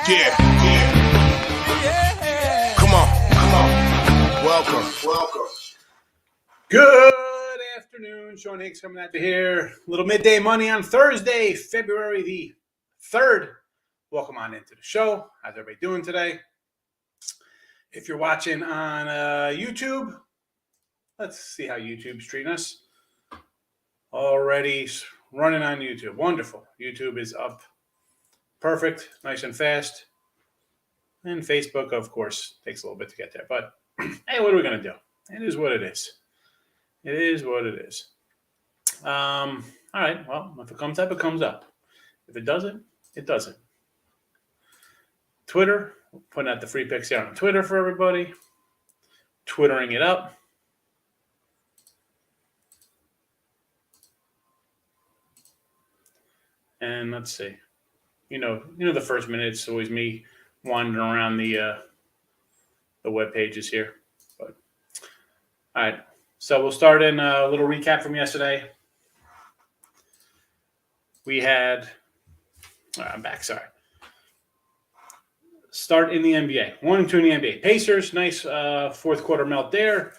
Yeah. Come on. Welcome. Good afternoon. Sean Higgs coming at you here. Little midday money on Thursday, February the 3rd. Welcome on into the show. How's everybody doing today? If you're watching on YouTube, let's see how YouTube's treating us. Already running on YouTube. Wonderful. YouTube is up. Perfect. Nice and fast. And Facebook, of course, takes a little bit to get there. But, hey, what are we going to do? It is what it is. It is what it is. All right. Well, if it comes up, it comes up. If it doesn't, it doesn't. Twitter, putting out the free picks here on Twitter for everybody. Twittering it up. And let's see. You know, the first minute, it's always me wandering around the web pages here. But all right. So we'll start in a little recap from yesterday. We had I'm back, sorry. Start in the NBA. 1 and 2 in the NBA. Pacers, nice fourth quarter melt there.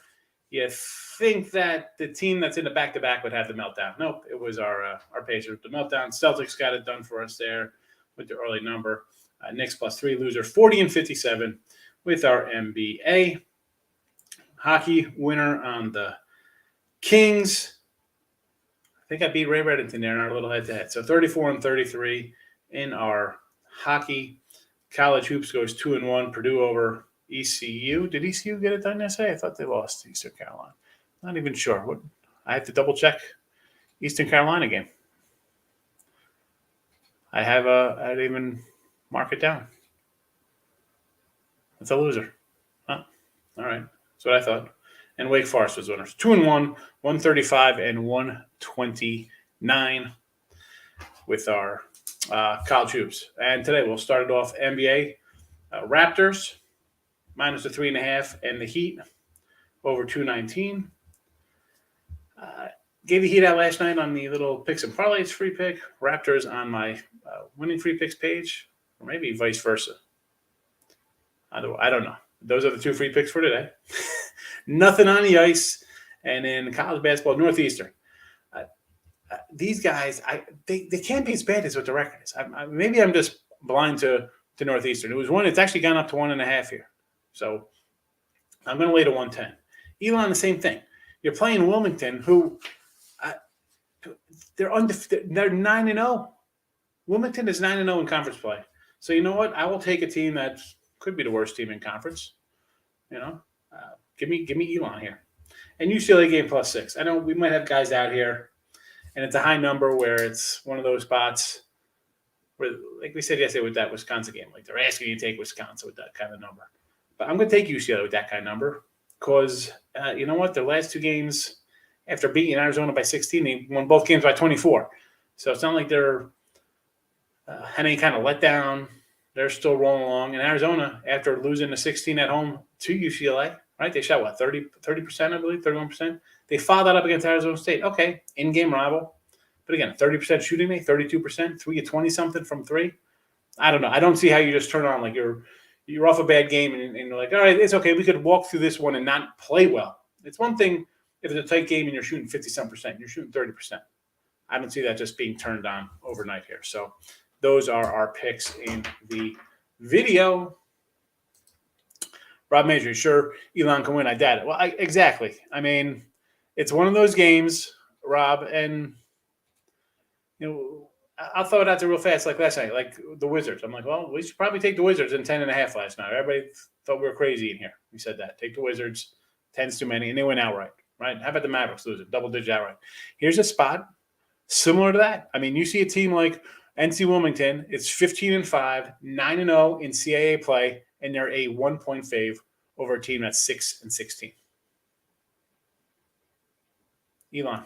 You think that the team that's in the back-to-back would have the meltdown. Nope, it was our Pacers. The meltdown. Celtics got it done for us there with the early number. Knicks +3 loser, 40 and 57 with our NBA. Hockey winner on the Kings. I think I beat Ray Reddington there in our little head-to-head. So 34 and 33 in our hockey. College hoops goes 2-1. Purdue over ECU. Did ECU get it done yesterday? I thought they lost to Eastern Carolina. Not even sure. I have to double check Eastern Carolina game. I didn't even mark it down. It's a loser. Huh. All right. That's what I thought. And Wake Forest was winners. 2-1, 135 and 129 with our college hoops. And today we'll start it off NBA. Raptors minus the 3.5 and the Heat over 219. Gave the Heat out last night on the little picks and parlays free pick. Raptors on my winning free picks page, or maybe vice versa. I don't know. Those are the two free picks for today. Nothing on the ice. And in college basketball, Northeastern. These guys, they can't be as bad as what the record is. Maybe I'm just blind to Northeastern. It's actually gone up to 1.5 here. So I'm going to lay to 110. Elon, the same thing. You're playing Wilmington, who they're 9-0. Wilmington is 9-0 in conference play. So you know what? I will take a team that could be the worst team in conference. Give me Elon here. And UCLA game +6. I know we might have guys out here, and it's a high number where it's one of those spots where, like we said yesterday with that Wisconsin game, like they're asking you to take Wisconsin with that kind of number. But I'm going to take UCLA with that kind of number because you know what? Their last two games, after beating Arizona by 16, they won both games by 24. So it's not like they're had any kind of letdown. They're still rolling along. And Arizona, after losing the 16 at home to UCLA, right? They shot, 30%, I believe, 31%. They fouled that up against Arizona State. Okay, in-game rival. But again, 30% shooting rate, 32%, 20-something from three. I don't know. I don't see how you just turn on like you're off a bad game and you're like, all right, it's okay. We could walk through this one and not play well. It's one thing if it's a tight game and you're shooting 50-some%. You're shooting 30%. I don't see that just being turned on overnight here. So those are our picks in the video. Rob Major, sure Elon can win. I doubt it. Well, exactly. I mean, it's one of those games, Rob, and I'll throw it out there real fast like last night, like the Wizards. I'm like, well, we should probably take the Wizards in 10.5 last night. Everybody thought we were crazy in here. We said that. Take the Wizards, 10's too many, and they went outright, right? How about the Mavericks losing, double-digit outright? Here's a spot similar to that. I mean, you see a team like NC Wilmington, it's 15-5, 9-0 in CAA play, and they're a 1-point fave over a team that's 6-16. Elon,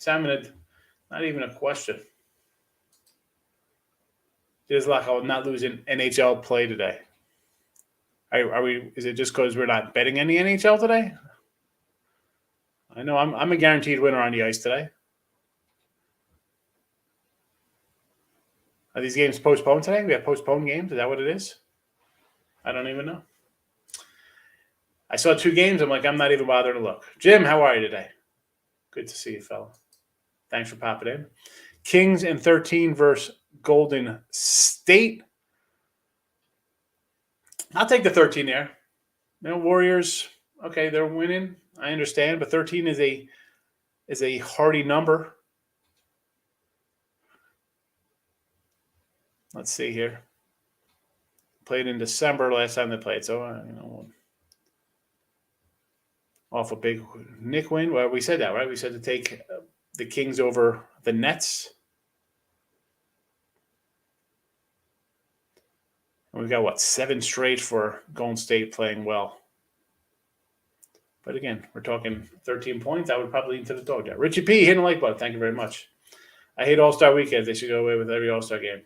not even a question. There's like I will not lose an NHL play today. Are we? Is it just because we're not betting any NHL today? I know I'm a guaranteed winner on the ice today. Are these games postponed today? We have postponed games. Is that what it is? I don't even know. I saw 2 games. I'm like, I'm not even bothering to look. Jim, how are you today? Good to see you, fella. Thanks for popping in. Kings and 13 versus Golden State. I'll take the 13 there. Warriors, okay, they're winning. I understand, but 13 is a hardy number. Let's see here. Played in December last time they played, so off a big Nick win. Well, we said that, right? We said to take the Kings over the Nets. And we've got, 7 straight for Golden State playing well. But again, we're talking 13 points. I would probably lean to the dog there. Richie P, hitting the like button. Thank you very much. I hate All-Star weekends. They should go away with every All-Star game.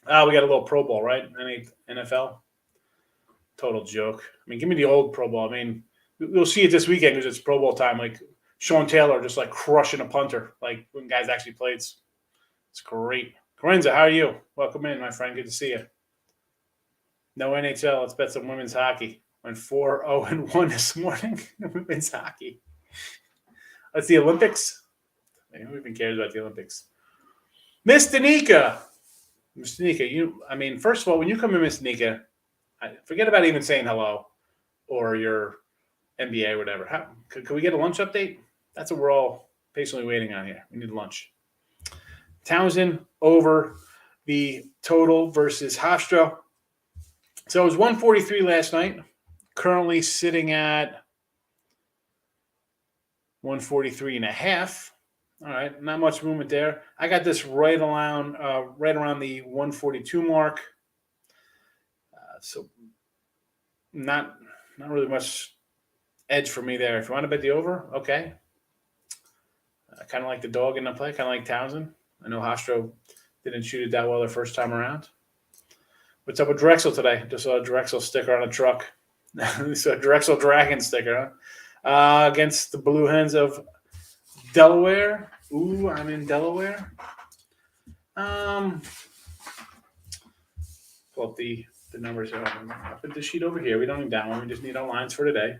We got a little Pro Bowl, right? NFL. Total joke. I mean, give me the old Pro Bowl. I mean, we'll see it this weekend because it's Pro Bowl time. Like Sean Taylor just like crushing a punter. Like when guys actually play, it's great. Corinza, how are you? Welcome in, my friend. Good to see you. No NHL. Let's bet some women's hockey. Went 4-0-1 this morning. Women's hockey. That's the Olympics. Who even cares about the Olympics? Miss Danica. Miss Danica, first of all, when you come in, Miss Danica, forget about even saying hello or your NBA or whatever. Could we get a lunch update? That's what we're all patiently waiting on here. We need lunch. Townsend over the total versus Hofstra. So it was 143 last night. Currently sitting at 143.5. All right, not much movement there. I got this right around the 142 mark. So not really much edge for me there. If you want to bet the over, okay. I kind of like the dog in the play. Kind of like Townsend. I know Hofstra didn't shoot it that well their first time around. What's up with Drexel today? Just saw a Drexel sticker on a truck. So a Drexel Dragon sticker, huh? Against the Blue Hens of Delaware. Ooh, I'm in Delaware. Pull up the numbers here. I'll put the sheet over here. We don't need that one. We just need our lines for today.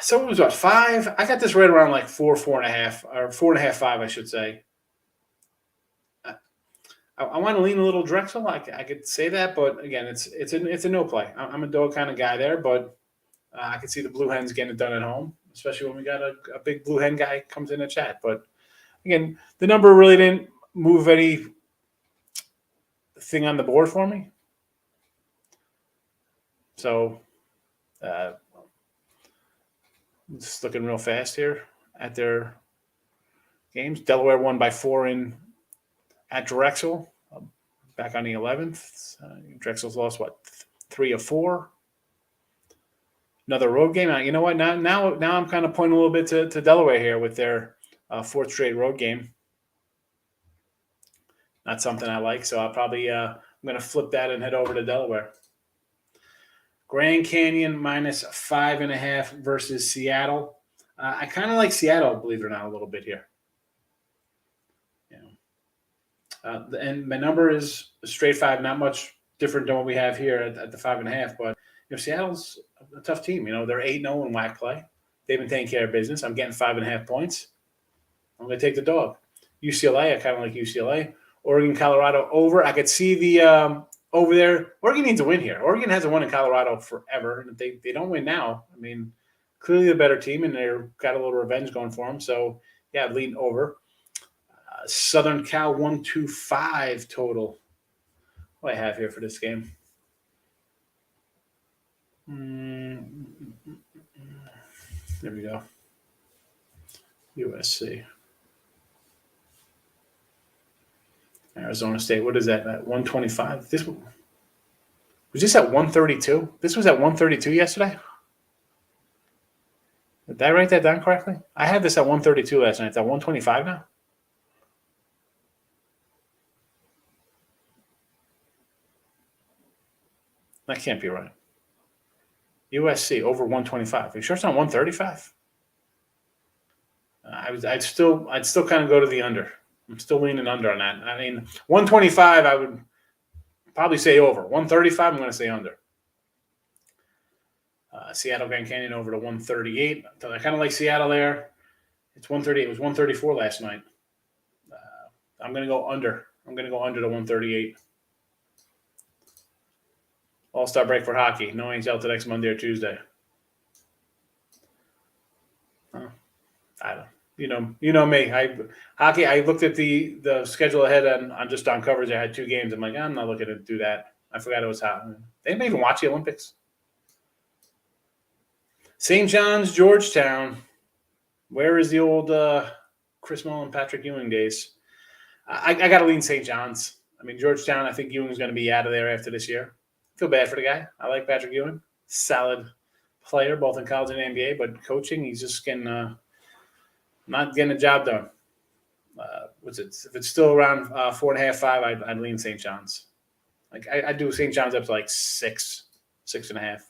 So it was what, 5? I got this right around like 4.5, or 4.5, 5, I should say. I want to lean a little Drexel. I could say that, but again, it's a no play. I'm a dog kind of guy there, but I can see the Blue Hens getting it done at home, especially when we got a big Blue Hen guy comes in the chat. But again, the number really didn't move any thing on the board for me. So just looking real fast here at their games. Delaware won by 4 at Drexel, back on the 11th. Drexel's lost, 3 of 4. Another road game. You know what? Now I'm kind of pointing a little bit to Delaware here with their 4th straight road game. Not something I like, so I'll probably I'm going to flip that and head over to Delaware. Grand Canyon minus 5.5 versus Seattle. I kind of like Seattle, believe it or not, a little bit here. And my number is a straight 5, not much different than what we have here at the 5.5. But Seattle's a tough team. They're 8-0 in WAC play. They've been taking care of business. I'm getting 5.5 points. I'm going to take the dog. UCLA, I kind of like UCLA. Oregon, Colorado over. I could see the over there. Oregon needs a win here. Oregon hasn't won in Colorado forever. And if they don't win now, clearly the better team, and they've got a little revenge going for them. So, yeah, lean over. Southern Cal 125 total. What do I have here for this game? There we go. USC. Arizona State. What is that? At 125? Was this at 132? This was at 132 yesterday? Did I write that down correctly? I had this at 132 last night. It's at 125 now? That can't be right. USC over 125. Are you sure it's not 135? I'd still kind of go to the under. I'm still leaning under on that. I mean, 125, I would probably say over. 135, I'm going to say under. Seattle Grand Canyon over to 138. I kind of like Seattle there. It's 138. It was 134 last night. I'm going to go under. I'm going to go under to 138. All-Star break for hockey. No NHL till next Monday or Tuesday. I don't. You know me. Hockey. I looked at the schedule ahead on just on coverage. I had 2 games. I'm like, I'm not looking to do that. I forgot it was hot. They didn't even watch the Olympics. St. John's, Georgetown. Where is the old Chris Mullin, Patrick Ewing days? I got to lean St. John's. I mean, Georgetown, I think Ewing's going to be out of there after this year. Feel bad for the guy. I like Patrick Ewing. Solid player, both in college and NBA, but coaching, he's just not getting the job done. What's it? If it's still around 4.5, 5, I'd lean St. John's. Like I do St. John's up to like 6, 6.5.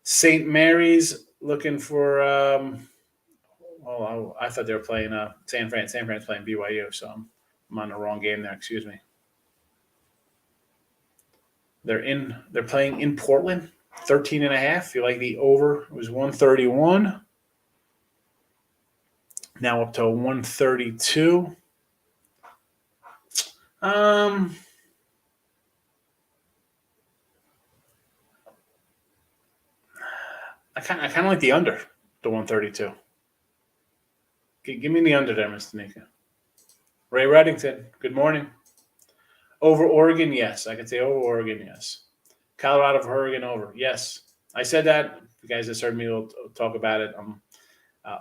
St. Mary's looking for. I thought they were playing San Fran. San Fran's playing BYU, so I'm on the wrong game there. Excuse me. They're playing in Portland, 13.5. You like the over? It was 131. Now up to 132. I kind of like the under to 132. Give me the under there, Mr. Nika. Ray Reddington, good morning. Over Oregon, yes. I can say over Oregon, yes. Colorado for Oregon, over. Yes. I said that. You guys that heard me will talk about it.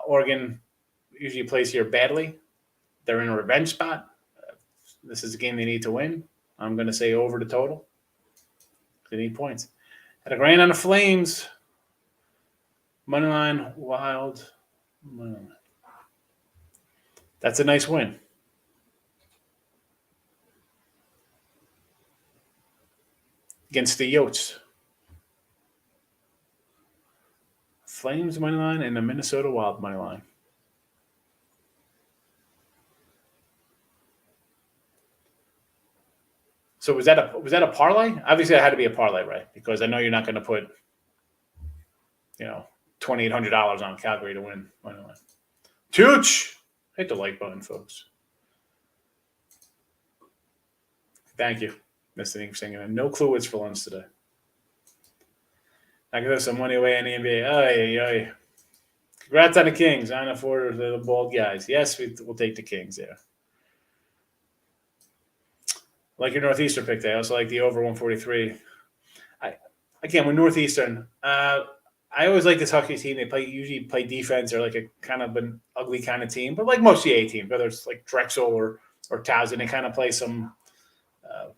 Oregon usually plays here badly. They're in a revenge spot. This is a game they need to win. I'm going to say over the total. They need points. Had a grand on the Flames. Moneyline, Wild. Moneyline. That's a nice win. Against the Yotes. Flames moneyline and the Minnesota Wild moneyline. So was that a parlay? Obviously, it had to be a parlay, right? Because I know you're not going to put, $2,800 on Calgary to win moneyline. Tooch! Hit the like button, folks. Thank you, Mr. Ink singing. No clue what's for lunch today. I can throw some money away in the NBA. Oy. Congrats on the Kings. On for the bald guys. Yes, we'll take the Kings there. Like your Northeastern pick there. I also like the over 143. Again, with Northeastern, I always like this hockey team. They usually play defense or like a kind of an ugly kind of team. But like most CAA teams, whether it's like Drexel or Towson, they kind of play some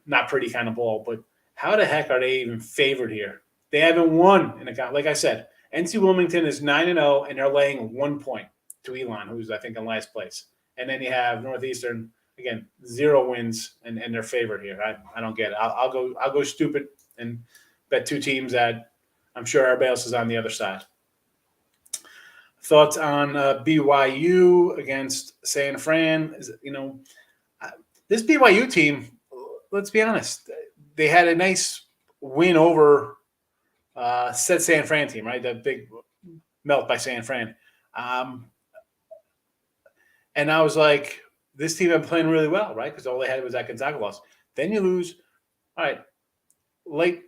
not pretty kind of ball. But how the heck are they even favored here? They haven't won in a like I said. NC Wilmington is 9-0, and they're laying 1 point to Elon, who's I think in last place. And then you have Northeastern again, 0 wins, and they're favored here. I don't get it. I'll go stupid and bet 2 teams that I'm sure everybody else is on the other side. Thoughts on BYU against San Fran? This BYU team. Let's be honest. They had a nice win over said San Fran team, right? That big melt by San Fran. And I was like, this team had been playing really well, right? Because all they had was that Gonzaga loss. Then you lose, all right, late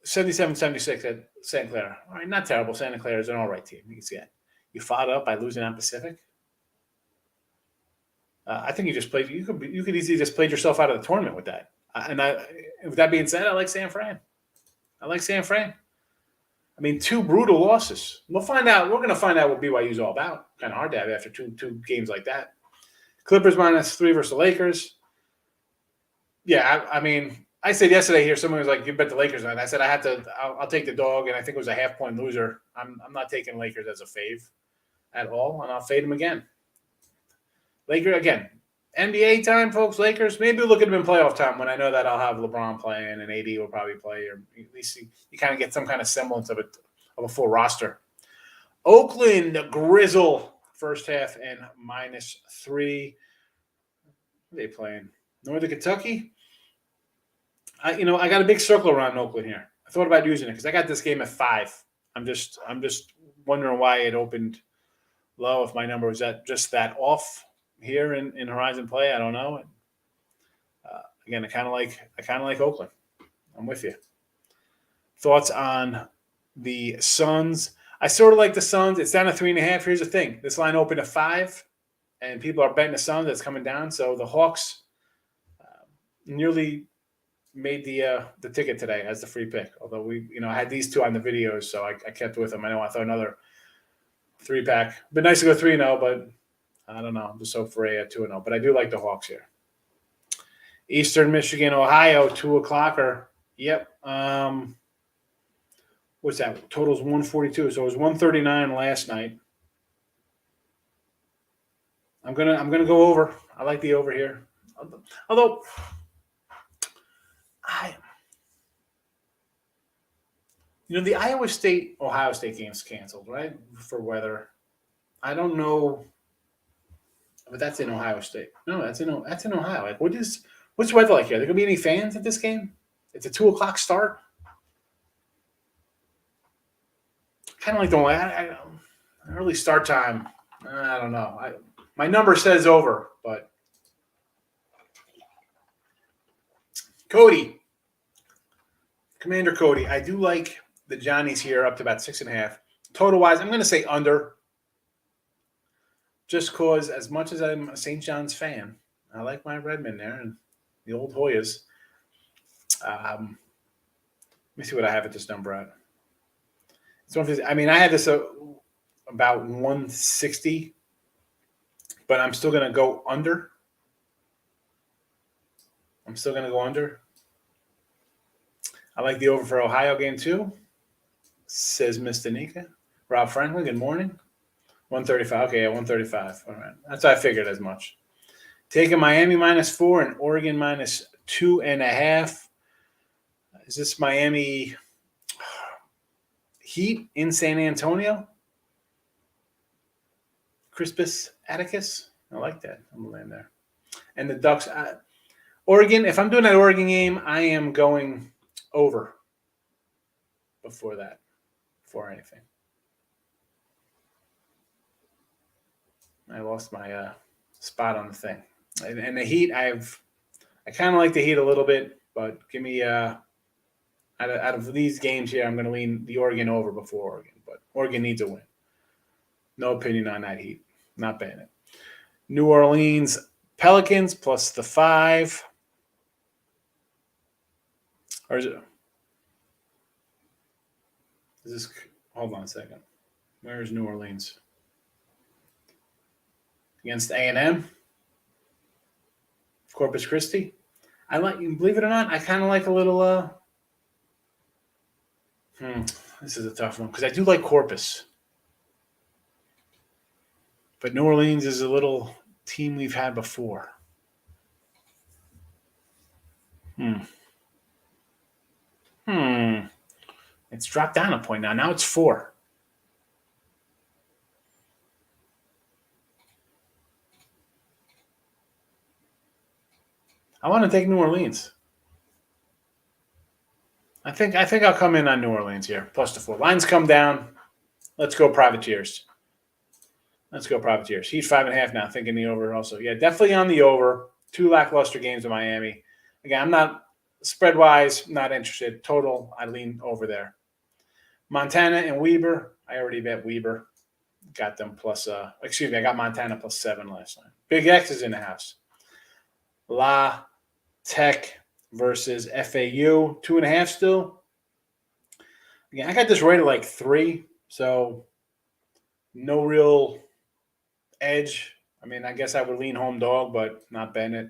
77-76 at Santa Clara. All right, not terrible. Santa Clara is an all right team. You can see that. You fought up by losing on Pacific. I think you just played. You could easily just played yourself out of the tournament with that. With that being said, I like San Fran. I mean, 2 brutal losses. We'll find out. We're going to find out what BYU is all about. Kind of hard to have after two games like that. Clippers -3 versus the Lakers. Yeah, I mean, I said yesterday here, someone was like, "You bet the Lakers on." I said I'll take the dog, and I think it was a half-point loser. I'm not taking Lakers as a fave at all, and I'll fade them again. Lakers again. NBA time, folks. Lakers. Maybe we'll look at them in playoff time when I know that I'll have LeBron playing and AD will probably play, or at least you kind of get some kind of semblance of a full roster. Oakland Grizzle first half and -3. Who are they playing? Northern Kentucky. I got a big circle around Oakland here. I thought about using it because I got this game at 5. I'm just wondering why it opened low. If my number was just that off here in Horizon Play, I don't know. Again, I kind of like Oakland. I'm with you. Thoughts on the Suns? I sort of like the Suns. It's down to 3.5. Here's the thing: this line opened at 5, and people are betting the Suns. That's coming down. So the Hawks nearly made the ticket today as the free pick. Although I had these two on the videos, so I kept with them. I know I thought another 3-pack. Been nice to go 3-0, but I don't know. I'm just hope for a 2-0. But I do like the Hawks here. Eastern Michigan, Ohio, 2:00. Yep. What's that? Total's 142. So it was 139 last night. I'm gonna go over. I like the over here. Although the Iowa State Ohio State game's canceled, right? For weather. I don't know, but that's in Ohio State. No, that's in Ohio. Like, what's the weather like here? Are there gonna be any fans at this game? It's a 2:00 start. Kind of like the early start time. I don't know. My number says over, but Cody, Commander Cody, I do like the Johnnies here up to about 6.5. Total wise, I'm going to say under. Just because, as much as I'm a St. John's fan, I like my Redmen there and the old Hoyas. Let me see what I have at this number at. I had this about 160, but I'm still going to go under. I like the over for Ohio game too, says Miss Danica. Rob Franklin, good morning. 135. Okay, 135. All right. That's what I figured as much. Taking Miami -4 and Oregon -2.5. Is this Miami Heat in San Antonio? Crispus Atticus. I like that. I'm going to land there. And the Ducks. Oregon, if I'm doing that Oregon game, I am going over before anything. I lost my spot on the thing. And the Heat, I kind of like the Heat a little bit, but give me out of these games here, I'm going to lean the Oregon over before Oregon. But Oregon needs a win. No opinion on that Heat. Not betting it. New Orleans Pelicans plus the 5. Or is this? Hold on a second. Where is New Orleans? Against A&M? Corpus Christi? Believe it or not, I kind of like a little, this is a tough one because I do like Corpus. But New Orleans is a little team we've had before. It's dropped down a point now. Now it's 4. I want to take New Orleans. I think I'll come in on New Orleans here, plus the 4. Lines come down. Let's go Privateers. Heat 5.5 now. Thinking the over also. Yeah, definitely on the over. 2 lackluster games in Miami. Again, I'm not spread-wise, not interested. Total, I lean over there. Montana and Weber. I already bet Weber. Got them plus, I got Montana plus 7 last night. Big X is in the house. La Tech versus FAU. 2.5 still. Again, I got this rated like 3, so no real edge. I guess I would lean home dog, but not betting it.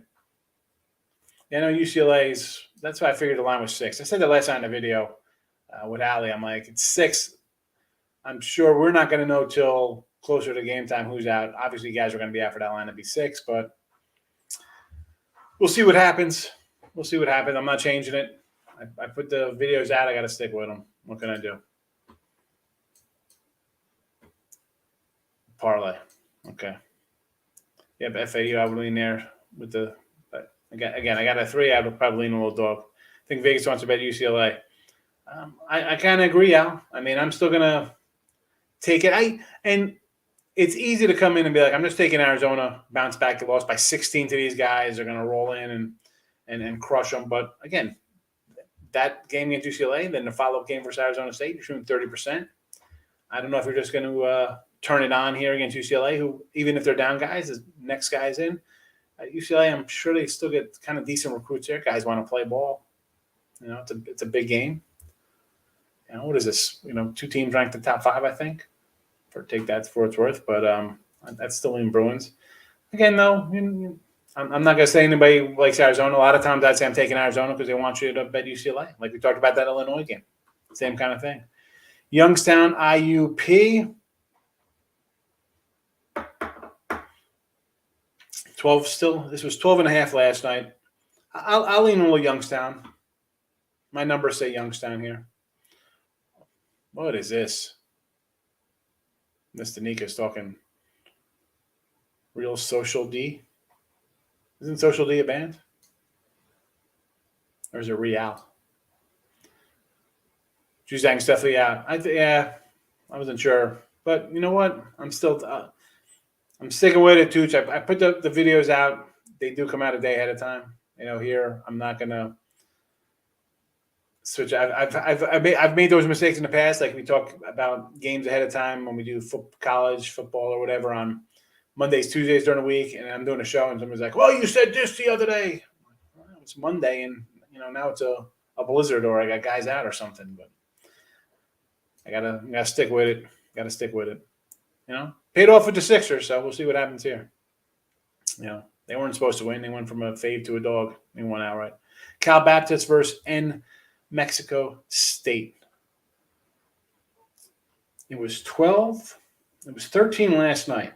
Yeah, no, UCLA's. That's why I figured the line was 6. I said that last night in the video with Allie. I'm like, it's 6. I'm sure we're not going to know till closer to game time who's out. Obviously, you guys are going to be out for that line to be 6, but we'll see what happens. I'm not changing it. I put the videos out. I got to stick with them. What can I do? Parlay. Okay. Yep, FAU, I would lean there with the Again, I got a 3. I would probably lean a little dog. I think Vegas wants to bet UCLA. I kind of agree, Al. I mean, I'm still gonna take it. And it's easy to come in and be like, I'm just taking Arizona, bounce back. They lost by 16 to these guys. They're gonna roll in and crush them. But again, that game against UCLA, then the follow-up game versus Arizona State, you're shooting 30%. I don't know if you're just going to turn it on here against UCLA, who even if they're down guys, the next guy's in. UCLA, I'm sure they still get kind of decent recruits there. Guys want to play ball. It's a big game. What is this? 2 teams ranked in the top 5, I think. Take that for what it's worth, but that's still in Bruins. Again, though, I'm not going to say anybody likes Arizona. A lot of times I'd say I'm taking Arizona because they want you to bet UCLA. Like we talked about that Illinois game. Same kind of thing. Youngstown, IUP. 12 still. This was 12.5 last night. I'll lean a little Youngstown. My numbers say Youngstown here. What is this? Mr. Nika's talking Real Social D. Isn't Social D a band? Or is it Real? Juzang's definitely out. I wasn't sure. But you know what? I'm still I'm sticking with it, too. I put the videos out. They do come out a day ahead of time. Here I'm not going to switch. I've made those mistakes in the past. Like we talk about games ahead of time when we do college football or whatever on Mondays, Tuesdays during the week, and I'm doing a show, and somebody's like, "Well, you said this the other day." Well, it's Monday, and now it's a blizzard, or I got guys out or something. But I gotta stick with it. Got to stick with it. Paid off with the Sixers, so we'll see what happens here. They weren't supposed to win. They went from a fave to a dog. They won outright. Cal Baptist versus Mexico State. It was 12. It was 13 last night.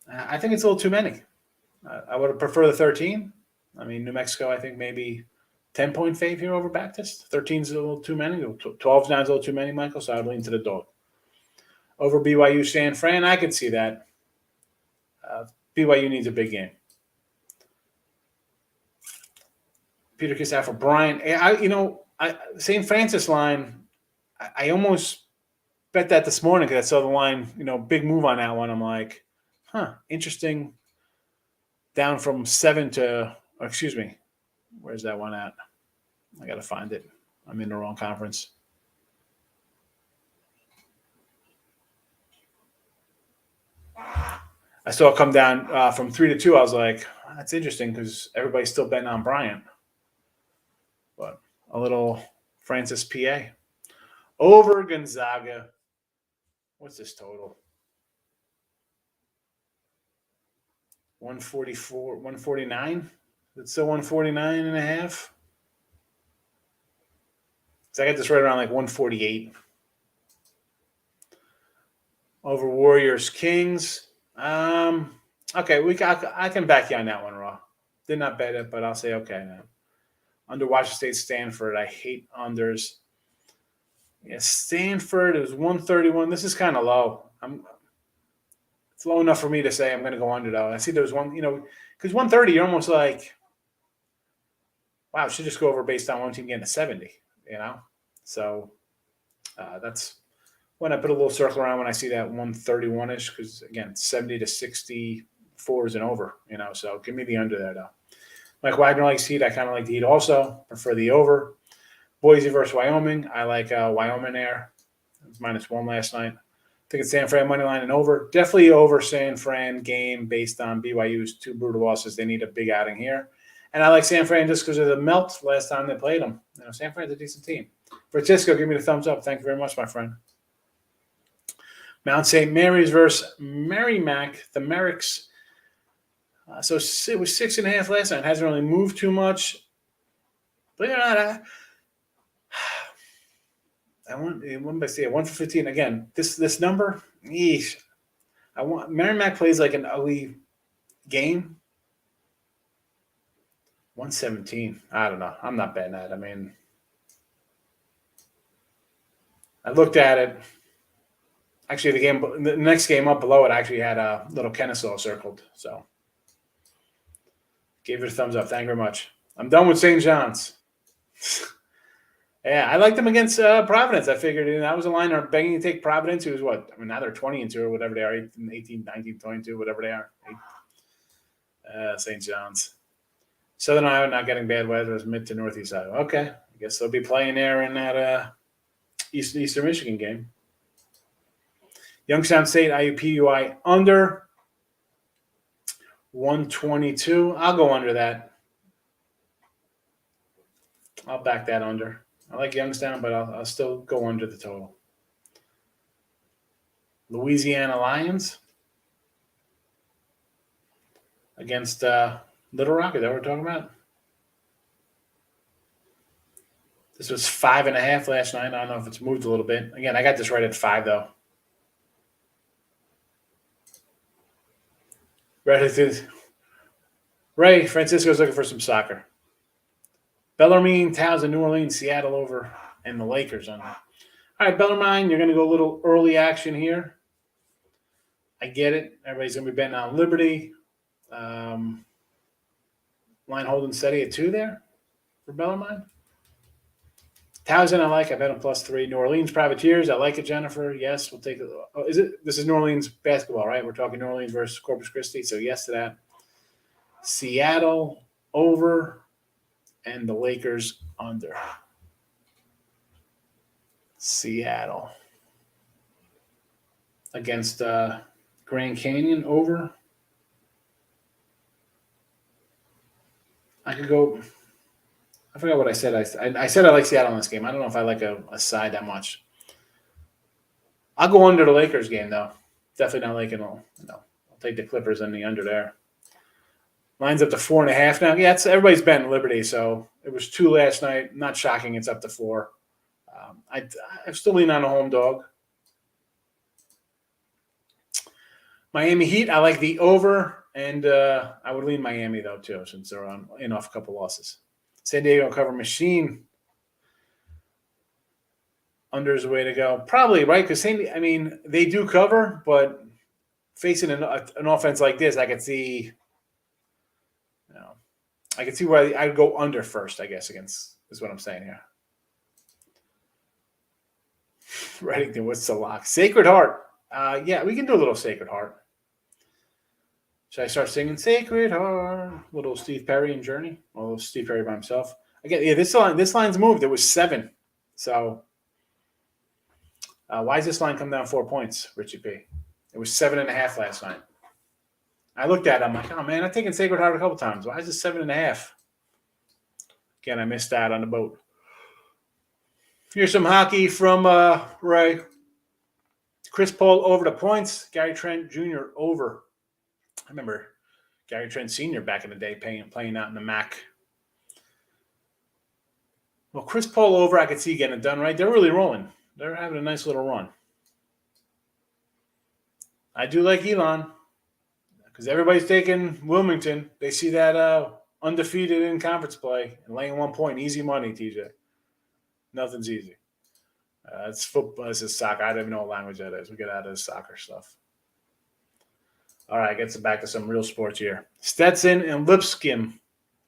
I think it's a little too many. I would have preferred the 13. I mean, New Mexico, I think maybe 10-point fave here over Baptist. 13's a little too many. 12's now a little too many, Michael, so I'd lean to the dog. Over BYU San Fran, I could see that. BYU needs a big game. Peter Kiss out for Brian. St. Francis line, I almost bet that this morning because I saw the line, big move on that one. I'm like, interesting. Down from 7 to, where's that one at? I got to find it. I'm in the wrong conference. I saw it come down from 3 to 2. I was like, that's interesting because everybody's still betting on Bryant. But a little Francis PA. Over Gonzaga. What's this total? 144, 149? It's still 149.5? So I got this right around like 148. Over Warriors Kings. Okay, I can back you on that one, Raw. Did not bet it, but I'll say okay now. Under Washington State, Stanford. I hate unders. Yeah, Stanford is 131. This is kind of low. It's low enough for me to say I'm going to go under, though. I see there's one, because 130, you're almost like, wow, it should just go over based on one team getting to 70, So that's when I put a little circle around when I see that 131-ish, because, again, 70 to 64 is an over, So give me the under there, though. Mike Wagner likes Heat. I kind of like the Heat also. Prefer the over. Boise versus Wyoming. I like Wyoming there. It was -1 last night. I think it's San Fran money line and over. Definitely over San Fran game based on BYU's 2 brutal losses. They need a big outing here. And I like San Fran just because of the melt last time they played them. San Fran's a decent team. Francisco, give me the thumbs up. Thank you very much, my friend. Mount St. Mary's versus Merrimack. The Merricks. So it was 6.5 last night. It hasn't really moved too much. Believe it or not, I want to say 1 for 15 again. This number, yeesh. Merrimack plays like an ugly game. 117. I don't know. I'm not betting that. I mean, I looked at it. Actually, the next game up below it actually had a little Kennesaw circled. So Gave it a thumbs up. Thank you very much. I'm done with St. John's. Yeah, I liked them against Providence. I figured that was a line they're begging to take Providence. Who was what? I mean, now they're 20-2 or whatever they are, 18, 19, 22, whatever they are. St. John's. Southern Iowa not getting bad weather is mid to northeast Iowa. Okay. I guess they'll be playing there in that Eastern Michigan game. Youngstown State, IUPUI under 122. I'll go under that. I'll back that under. I like Youngstown, but I'll still go under the total. Louisiana Lions against Little Rock. Is that what we're talking about? This was 5.5 last night. I don't know if it's moved a little bit. Again, I got this right at 5, though. Ray Francisco's looking for some soccer. Bellarmine, Townsend, New Orleans, Seattle over, and the Lakers on that. All right, Bellarmine, you're going to go a little early action here. I get it. Everybody's going to be betting on Liberty. Line holding steady at 2 there for Bellarmine. Townsend, I like. I bet him +3. New Orleans Privateers, I like it, Jennifer. Yes, we'll take it. Oh, this is New Orleans basketball, right? We're talking New Orleans versus Corpus Christi, so yes to that. Seattle over, and the Lakers under. Seattle against Grand Canyon over. I could go. I forgot what I said. I said I like Seattle in this game. I don't know if I like a side that much. I'll go under the Lakers game, though. Definitely not liking all. No, I'll take the Clippers and the under there. Line's up to 4.5 now. Yeah, everybody's betting Liberty, so it was 2 last night. Not shocking. It's up to 4. I still lean on a home dog. Miami Heat, I like the over, and I would lean Miami, though, too, since they're in off a couple losses. San Diego cover machine. Under is the way to go. Probably, right? Because they do cover, but facing an offense like this, I could see where I'd go under first, I guess, is what I'm saying here. Reddington, what's the lock? Sacred Heart. Yeah, we can do a little Sacred Heart. Should I start singing Sacred Heart? Little Steve Perry and Journey? Or little Steve Perry by himself? Again, yeah, this line's moved. It was 7. So why does this line come down 4 points, Richie P? It was 7.5 last night. I looked at it. I'm like, oh, man, I've taken Sacred Heart a couple times. Why is it 7.5? Again, I missed that on the boat. Here's some hockey from Ray. Chris Paul over the points. Gary Trent Jr. over. I remember Gary Trent Sr. back in the day playing out in the MAC. Well, Chris Paul over, I could see getting it done, right? They're really rolling. They're having a nice little run. I do like Elon because everybody's taking Wilmington. They see that undefeated in conference play and laying 1 point. Easy money, TJ. Nothing's easy. It's football. This is soccer. I don't even know what language that is. We get out of the soccer stuff. All right, gets back to some real sports here. Stetson and Lipscomb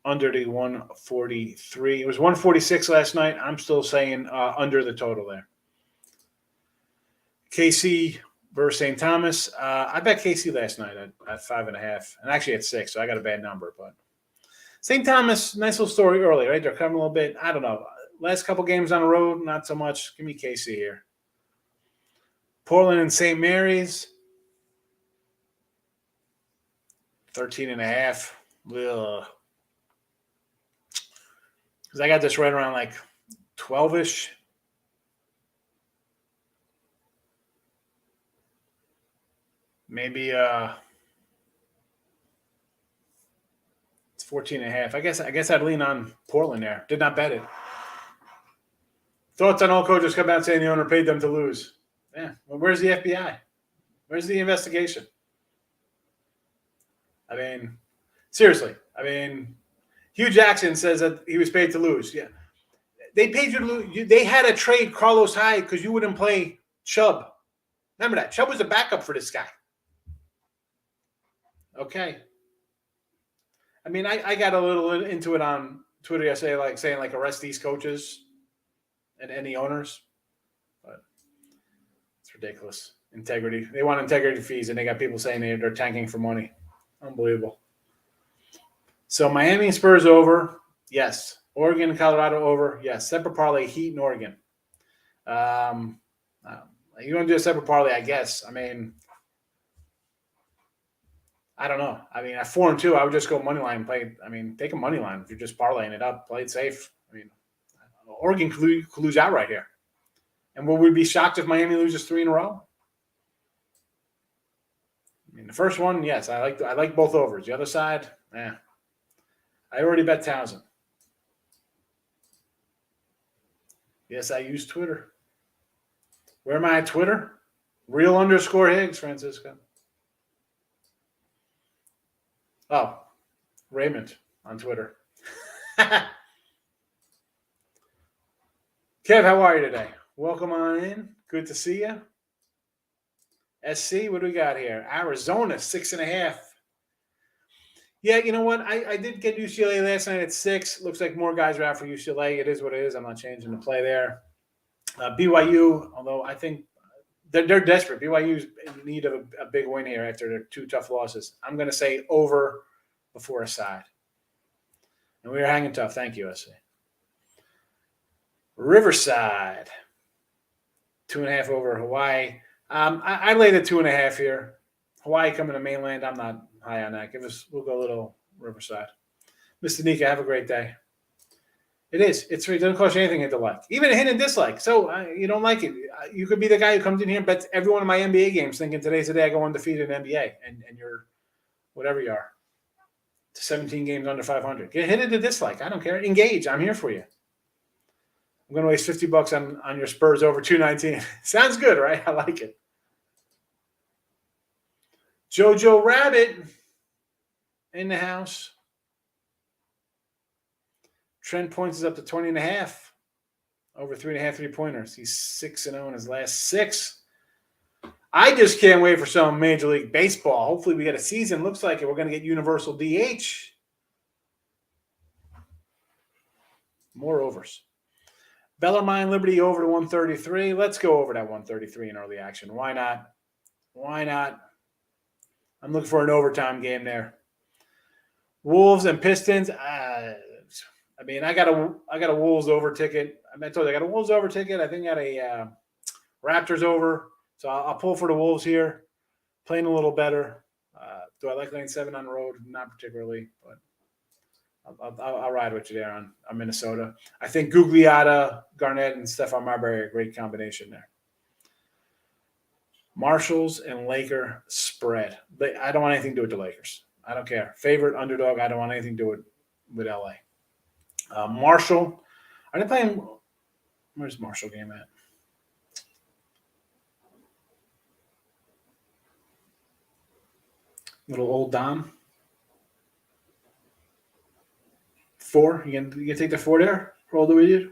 under the 143. It was 146 last night. I'm still saying under the total there. KC versus St. Thomas. I bet KC last night at 5.5, and actually at 6, so I got a bad number. But St. Thomas, nice little story early, right? They're coming a little bit. I don't know. Last couple games on the road, not so much. Give me KC here. Portland and St. Mary's. 13.5. Because I got this right around like 12-ish. Maybe it's 14.5. I guess I'd lean on Portland there. Did not bet it. Thoughts on all coaches come out saying the owner paid them to lose. Yeah. Well, where's the FBI? Where's the investigation? I mean, seriously. I mean, Hugh Jackson says that he was paid to lose. Yeah. They paid you to lose. They had to trade Carlos Hyde because you wouldn't play Chubb. Remember that. Chubb was a backup for this guy. Okay. I mean, I got a little into it on Twitter yesterday, like saying like arrest these coaches and any owners, but it's ridiculous. Integrity. They want integrity fees, and they got people saying they're tanking for money. Unbelievable. So Miami and Spurs over. Yes. Oregon and Colorado over. Yes. Separate parlay, Heat and Oregon. You want to do a separate parlay, I guess. I mean, I don't know. I mean, at 4-2, I would just go money line play. I mean, take a money line if you're just parlaying it up. Play it safe. I mean, Oregon could lose outright here. And will we be shocked if Miami loses 3 in a row? I mean, the first one, yes, I like both overs. The other side, I already bet Townsend. Yes, I use Twitter. Where am I at Twitter? Real_Higgs, Francisco. Oh, Raymond on Twitter. Kev, how are you today? Welcome on in. Good to see you. SC, what do we got here? Arizona, 6.5. Yeah, you know what? I did get UCLA last night at 6. Looks like more guys are out for UCLA. It is what it is. I'm not changing the play there. BYU, although I think they're desperate. BYU's in need of a big win here after their 2 tough losses. I'm going to say over before a side. And we are hanging tough. Thank you, SC. Riverside, 2.5 over Hawaii. I laid at 2.5 here. Hawaii coming to mainland. I'm not high on that. We'll go a little Riverside. Mr. Nika, have a great day. It is. It doesn't cost you anything to like. Even a hint and dislike. So you don't like it. You could be the guy who comes in here and bets every one of my NBA games thinking today's the day I go undefeated in NBA. And you're whatever you are. 17 games under 500. Get hit it to dislike. I don't care. Engage. I'm here for you. I'm going to waste $50 on your Spurs over 219. Sounds good, right? I like it. Jojo Rabbit in the house. Trent points is up to 20.5. Over 3.5 3-pointers. He's 6-0 in his last 6. I just can't wait for some Major League Baseball. Hopefully we get a season. Looks like it. We're going to get universal DH. More overs. Bellarmine Liberty over to 133. Let's go over that 133 in early action. Why not? Why not? I'm looking for an overtime game there. Wolves and Pistons. I got a Wolves over ticket. I told you I got a Wolves over ticket. I think I got a Raptors over. So I'll pull for the Wolves here. Playing a little better. Do I like lane 7 on the road? Not particularly, but I'll ride with you there on Minnesota. I think Gugliotta, Garnett, and Stephon Marbury are a great combination there. Marshalls and Laker spread. I don't want anything to do with the Lakers. I don't care. Favorite, underdog, I don't want anything to do with LA. Marshall. Are they playing? Where's Marshall game at? Little old Dom. 4. You can take the 4 there? Roll the with you.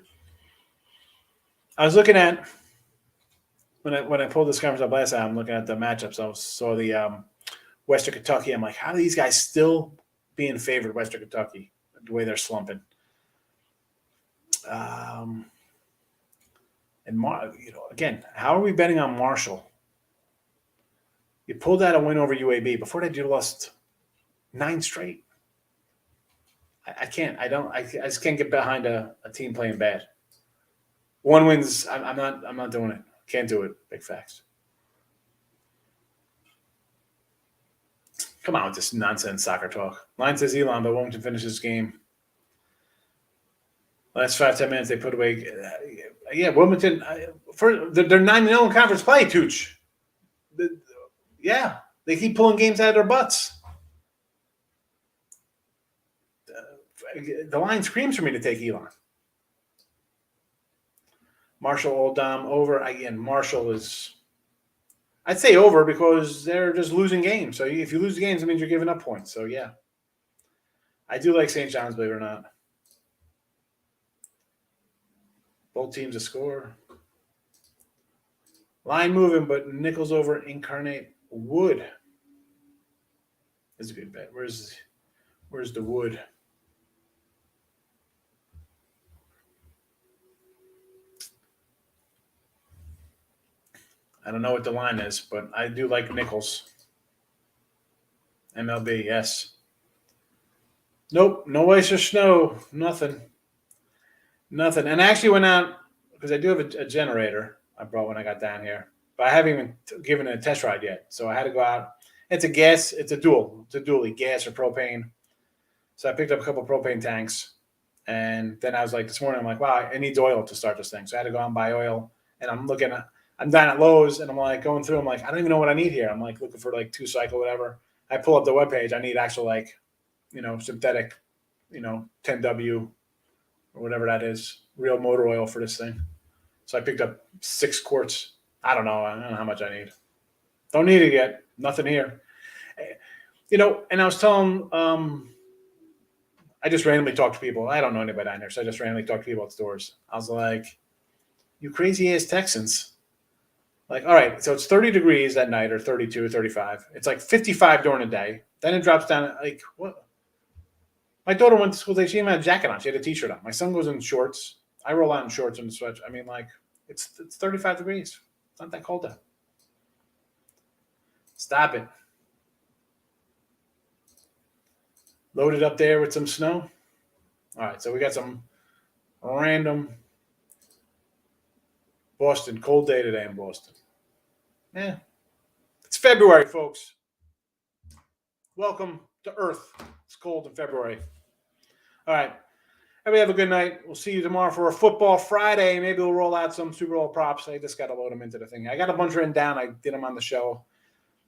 I was looking at when I pulled this conference up last time. I'm looking at the matchups. I saw the Western Kentucky. I'm like, how are these guys still being favored? Western Kentucky, the way they're slumping. And again, how are we betting on Marshall? You pulled out a win over UAB. Before that, you lost 9 straight. I can't. I just can't get behind a team playing bad. 1 wins. I'm not doing it. Can't do it. Big facts. Come on with this nonsense soccer talk. Line says Elon, but Wilmington finishes game. Last 5-10 minutes, they put away. Wilmington. They're 9-0 in conference play, Tooch. They keep pulling games out of their butts. The line screams for me to take Elon. Marshall Old Dom over. Again, Marshall is – I'd say over because they're just losing games. So if you lose the games, it means you're giving up points. So, yeah. I do like St. John's, believe it or not. Both teams to score. Line moving, but Nichols over Incarnate Wood. Is a good bet. Where's Where's the wood? I don't know what the line is, but I do like nickels. MLB, yes. Nope, no ice or snow, nothing. Nothing. And I actually went out because I do have a generator I brought when I got down here, but I haven't even given it a test ride yet. So I had to go out. It's a gas. It's a dual. It's a dually, gas or propane. So I picked up a couple of propane tanks, and then I was like, this morning, I'm like, wow, it needs oil to start this thing. So I had to go out and buy oil. And I'm down at Lowe's, and I'm like going through. I'm like, I don't even know what I need here. I'm like looking for like 2-cycle, whatever. I pull up the webpage. I need actual synthetic, 10W or whatever that is, real motor oil for this thing. So I picked up 6 quarts. I don't know how much I need. Don't need it yet. Nothing here. And I was telling, I just randomly talk to people. I don't know anybody down there, so I just randomly talk to people at stores. I was like, you crazy ass Texans. Like, all right, so it's 30 degrees at night or 32, 35. It's like 55 during the day. Then it drops down like what? My daughter went to school today. She didn't have a jacket on. She had a t-shirt on. My son goes in shorts. I roll out in shorts and sweats. I mean, like, it's 35 degrees. It's not that cold out. Stop it. Loaded up there with some snow. All right, so we got some random Boston, cold day today in Boston. Yeah. It's February, folks. Welcome to Earth. It's cold in February. All right. Everybody have a good night. We'll see you tomorrow for a football Friday. Maybe we'll roll out some Super Bowl props. I just got to load them into the thing. I got a bunch written down. I did them on the show.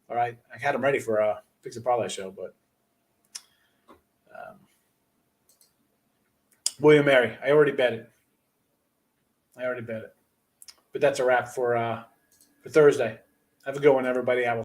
All right. I had them ready for a Fix It Parlay show, but William Mary. I already bet it. But that's a wrap for Thursday. Have a good one, everybody. I will